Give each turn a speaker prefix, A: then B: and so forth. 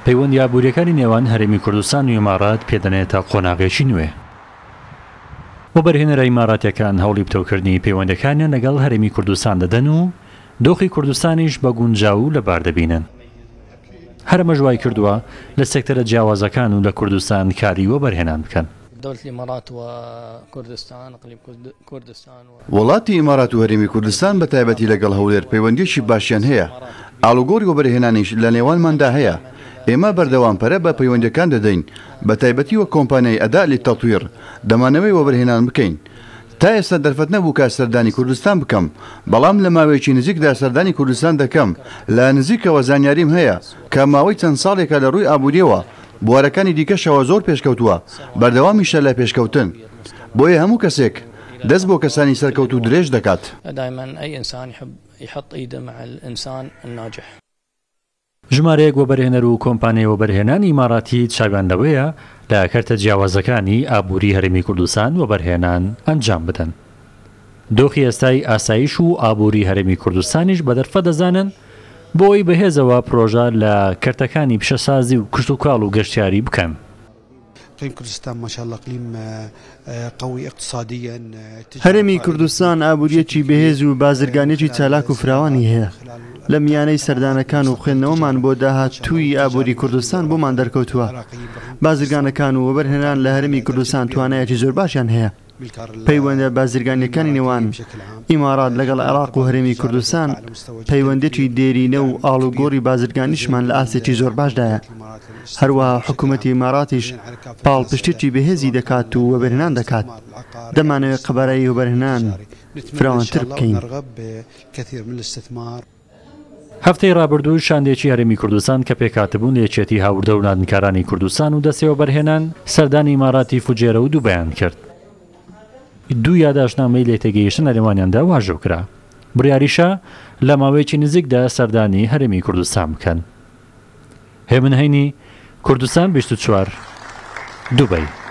A: پەیوەندی ئابووریەکانی نێوان هەرێمی کوردستان و ئیمارات پێدەنێتە قۆناغێکی نوێ. وەبەرهێنەرە ئیماراتیەکان هەوڵی بتەوکردنی پەیوەندەکانیان لەگەڵ هەرێمی کوردستان دەدەن و دۆخی کوردستانیش بە گونجاو لەبار دەبینن. هەرەمە ژوای کردووە لە سێکتەرە جیاوازەکان و لە کوردستان کاری وەبەرهێنان بکەن.
B: وڵاتی ئیمارات و هەرێمی کوردستان بە تایبەتی لەگەڵ هەولێر پەیوەندیێکی باشیان هەیە. ئاڵوگۆری وەبەرهێنانیش لە نێوانماندا هەیە. ئێمە بەردەوامپەرە بە پەیوەندیەکان دەدەین بە تایبەتی وە کۆمپانیای ئەدا لی تەڵتویر دەمانەوەی وەبەرهێنان بکەین. تا ئێستا دەرفەت نەبوو کە سەردانی کوردستان بکەم، بەڵام لە ماوەیەکی نزیکدا سەردانی کوردستان دەکەم. لە نزیکەوە زانیاریم هەیە کە ماوەی چەند ساڵێکە لە ڕووی ئابووریەوە بوارەکانی دیکەشەوە زۆر پێشکەوتووە، بەردەوامیشە لە پێشکەوتن. بۆیە هەموو کەسێک دەست بۆ کەسانی سەرکەوت و درێژ دەکات.
A: ژمارەیەک وەبەرهێنەر و کۆمپانیای وەبەرهێنانی ئیماراتی چاویاندەوەیە لە کەرتە جیاوازەکانی ئابووری هەرێمی کوردستان وەبەرهێنان ئەنجام بدەن. دۆخی ئێستای ئاسایش و ئابووری هەرێمی کوردستانیش بە دەرفە دەزانن بۆی بەهێزەوە پرۆژە لە کەرتەکانی پیشەسازی و کشتوکاڵ و گەشتیاری بکەن.
C: هەرێمی کوردستان ئابووریەکی بەهێز و بازرگانێکی چالاک و فراوانی هەیە. لە میانەی سەردانەکان و خوێندنەوەمان بۆ داهاتووی ئابووری کوردستان بۆمان دەرکەوتووە. بازرگانەکان و وەبەرهێنان لە هەرێمی کوردستان توانایەکی زۆر باشیان هەیە. پەیوەندە بازرگانیەکانی نێوان ئیمارات لەگەڵ عێراق و هەرێمی کوردستان پەیوەندێکی دێرینە و ئاڵوگۆڕی بازرگانیشمان لە ئاسێکی زۆر باشدایە. هەروەها حکوومەتی ئیماراتیش پاڵپشتێکی بەهێزی دەکات و وەبەرهێنان دەکات. دەمانەوێت قەبارەی وەبەرهێنان فراوانتر بکەین.
A: هەفتەی ڕابردوو شاندێکی هەرێمی کوردستان کە پێکاتبوون لە یەکێتی هاوردە و نادنکارانی کوردستان و دەستێ وەبەرهێنان سەردانی ئیماراتی فوجێرە و دوو بەیان کرد. دوو یاداشنامەی لێ تێگەیشتن لەنێوانیاندا واژۆ کرا. بڕیاریشە لە ماوەیەکی نزیکدا سەردانی هەرێمی کوردستان بکەن. هێمن هەینی کوردستان 24 دووبەی.